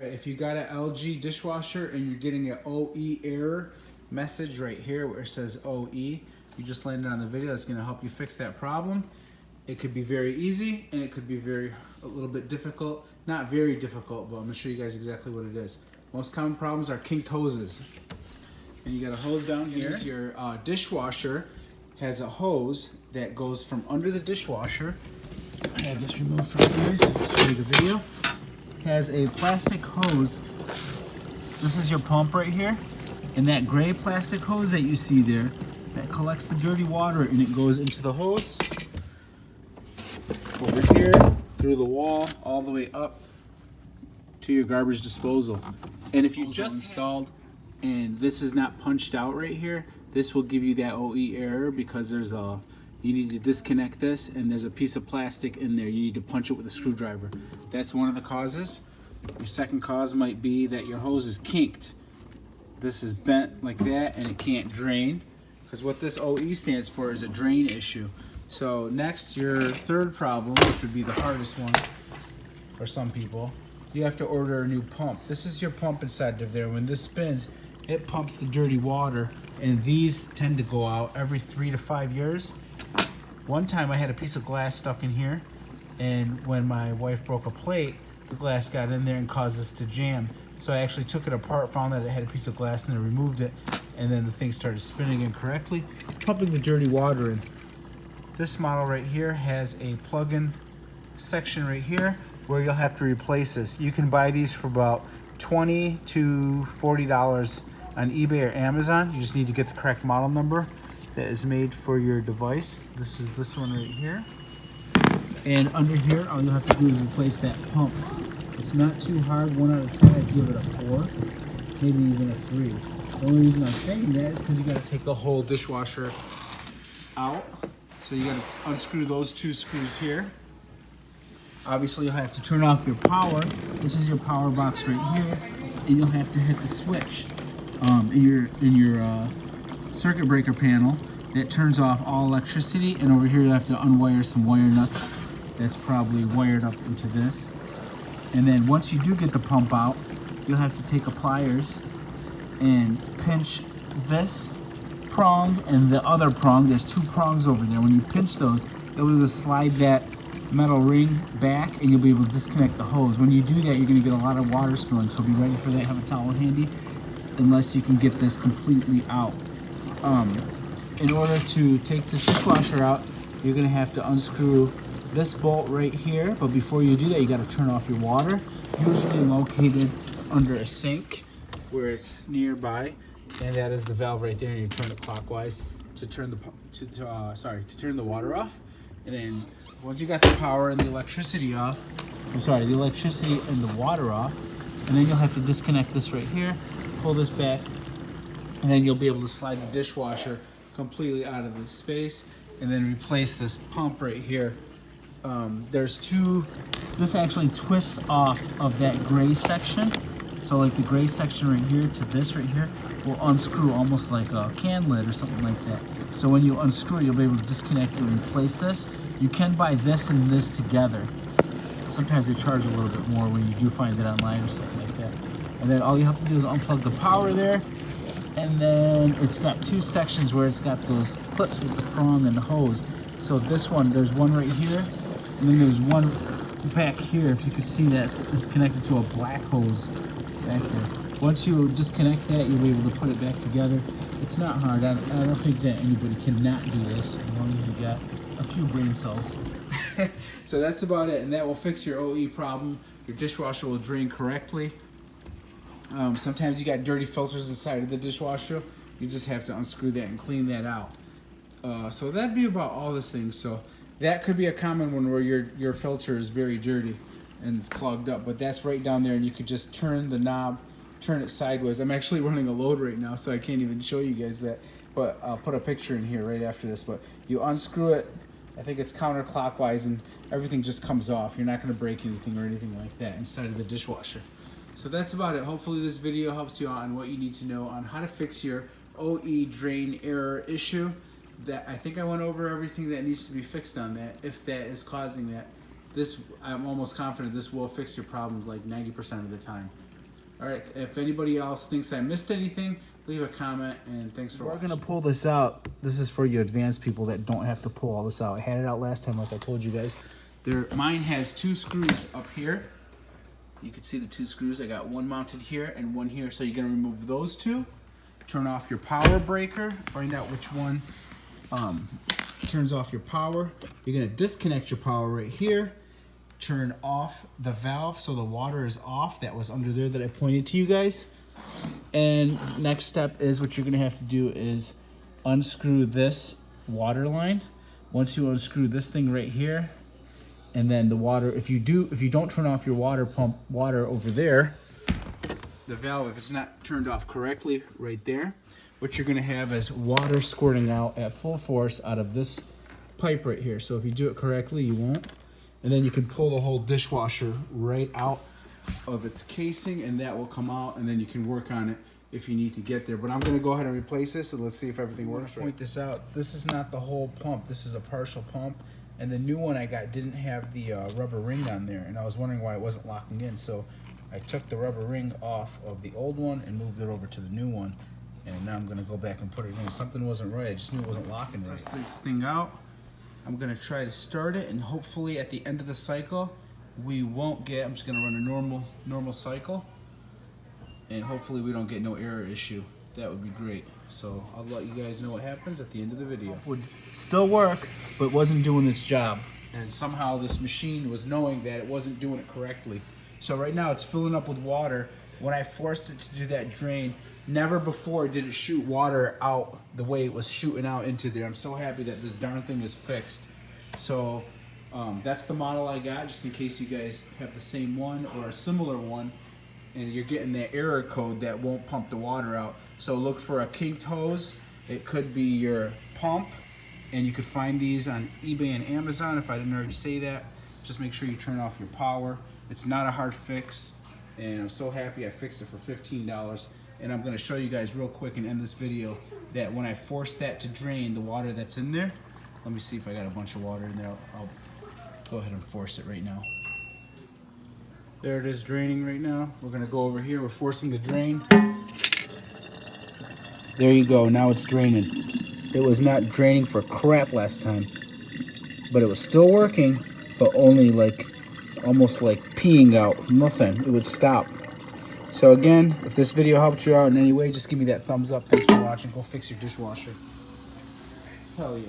If you got an LG dishwasher and you're getting an OE error message right here where it says OE, you just landed on the video. It's going to help you fix that problem. It could be very easy and it could be a little bit difficult. Not very difficult, but I'm going to show you guys exactly what it is. Most common problems are kinked hoses. And you got a hose down here. Your dishwasher has a hose that goes from under the dishwasher. I have this removed for you guys. Show you the video. Has a plastic hose. This is your pump right here, and that gray plastic hose that you see there that collects the dirty water, and it goes into the hose over here through the wall all the way up to your garbage disposal. And if you just installed and this is not punched out right here, this will give you that OE error because you need to disconnect this and there's a piece of plastic in there. You need to punch it with a screwdriver. That's one of the causes. Your second cause might be that your hose is kinked. This is bent like that and it can't drain, because what this OE stands for is a drain issue. So next, your third problem, which would be the hardest one for some people, you have to order a new pump. This is your pump inside of there. When this spins, it pumps the dirty water, and these tend to go out every 3 to 5 years. One time I had a piece of glass stuck in here, and when my wife broke a plate, the glass got in there and caused this to jam. So I actually took it apart, found that it had a piece of glass, and then I removed it, and then the thing started spinning incorrectly, pumping the dirty water in. This model right here has a plug-in section right here where you'll have to replace this. You can buy these for about $20 to $40 on eBay or Amazon. You just need to get the correct model number that is made for your device. This is this one right here. And under here, all you'll have to do is replace that pump. It's not too hard. 1 out of 10, I'd give it a 4, maybe even a 3. The only reason I'm saying that is because you got to take the whole dishwasher out. So you got to unscrew those 2 screws here. Obviously, you'll have to turn off your power. This is your power box right here, and you'll have to hit the switch in your circuit breaker panel that turns off all electricity. And over here, you'll have to unwire some wire nuts that's probably wired up into this. And then once you do get the pump out, you'll have to take a pliers and pinch this prong and the other prong. There's 2 prongs over there. When you pinch those, you'll be able to slide that metal ring back and you'll be able to disconnect the hose. When you do that, you're going to get a lot of water spilling, so be ready for that. Have a towel handy unless you can get this completely out. In order to take this dishwasher out, you're going to have to unscrew this bolt right here, but before you do that, you got to turn off your water, usually located under a sink where it's nearby, and that is the valve right there, and you turn it clockwise to turn the water off. And then once you got the power and the electricity off, the electricity and the water off, and then you'll have to disconnect this right here, pull this back, and then you'll be able to slide the dishwasher completely out of the space, and then replace this pump right here. There's 2, this actually twists off of that gray section. So like the gray section right here to this right here will unscrew almost like a can lid or something like that. So when you unscrew it, you'll be able to disconnect and replace this. You can buy this and this together. Sometimes they charge a little bit more when you do find it online or something like that. And then all you have to do is unplug the power there. And then it's got 2 sections where it's got those clips with the prong and the hose. So this one, there's one right here, and then there's one back here. If you could see that, it's connected to a black hose back there. Once you disconnect that, you'll be able to put it back together. It's not hard. I don't think that anybody cannot do this as long as you got a few brain cells. So that's about it, and that will fix your OE problem. Your dishwasher will drain correctly. Sometimes you got dirty filters inside of the dishwasher. You just have to unscrew that and clean that out. So that'd be about all this thing. So that could be a common one where your filter is very dirty and it's clogged up, but that's right down there, and you could just turn the knob, turn it sideways. I'm actually running a load right now, so I can't even show you guys that, but I'll put a picture in here right after this. But you unscrew it, I think it's counterclockwise, and everything just comes off. You're not going to break anything or anything like that inside of the dishwasher. So that's about it. Hopefully this video helps you on what you need to know on how to fix your OE drain error issue. That I think I went over everything that needs to be fixed on that, if that is causing that. I'm almost confident this will fix your problems like 90% of the time. All right, if anybody else thinks I missed anything, leave a comment, and thanks for watching. We're gonna pull this out. This is for you advanced people that don't have to pull all this out. I had it out last time, like I told you guys. Mine has 2 screws up here. You can see the 2 screws. I got one mounted here and one here. So you're gonna remove those 2. Turn off your power breaker. Find out which one turns off your power. You're gonna disconnect your power right here. Turn off the valve so the water is off. That was under there that I pointed to you guys. And next step is what you're gonna have to do is unscrew this water line. Once you unscrew this thing right here, and then the water, if you don't turn off your water pump water over there, the valve, if it's not turned off correctly right there, what you're gonna have is water squirting out at full force out of this pipe right here. So if you do it correctly, you won't. And then you can pull the whole dishwasher right out of its casing, and that will come out, and then you can work on it if you need to get there. But I'm gonna go ahead and replace this, and let's see if everything works right. Point this out. This is not the whole pump. This is a partial pump. And the new one I got didn't have the rubber ring on there, and I was wondering why it wasn't locking in. So I took the rubber ring off of the old one and moved it over to the new one. And now I'm gonna go back and put it in. Something wasn't right. I just knew it wasn't locking right. Test this thing out. I'm gonna try to start it, and hopefully at the end of the cycle, we won't get, I'm just gonna run a normal cycle, and hopefully we don't get no error issue. That would be great. So I'll let you guys know what happens at the end of the video. Would still work, but wasn't doing its job. And somehow this machine was knowing that it wasn't doing it correctly. So right now it's filling up with water. When I forced it to do that drain, never before did it shoot water out the way it was shooting out into there. I'm so happy that this darn thing is fixed. So that's the model I got, just in case you guys have the same one or a similar one and you're getting that error code that won't pump the water out. So look for a kinked hose. It could be your pump, and you could find these on eBay and Amazon if I didn't already say that. Just make sure you turn off your power. It's not a hard fix, and I'm so happy I fixed it for $15. And I'm gonna show you guys real quick and end this video that when I force that to drain the water that's in there, let me see if I got a bunch of water in there. I'll go ahead and force it right now. There it is draining right now. We're gonna go over here, we're forcing the drain. There you go, now it's draining. It was not draining for crap last time, but it was still working, but only like, almost like peeing out, nothing, it would stop. So again, if this video helped you out in any way, just give me that thumbs up. Thanks for watching. Go fix your dishwasher. Hell yeah.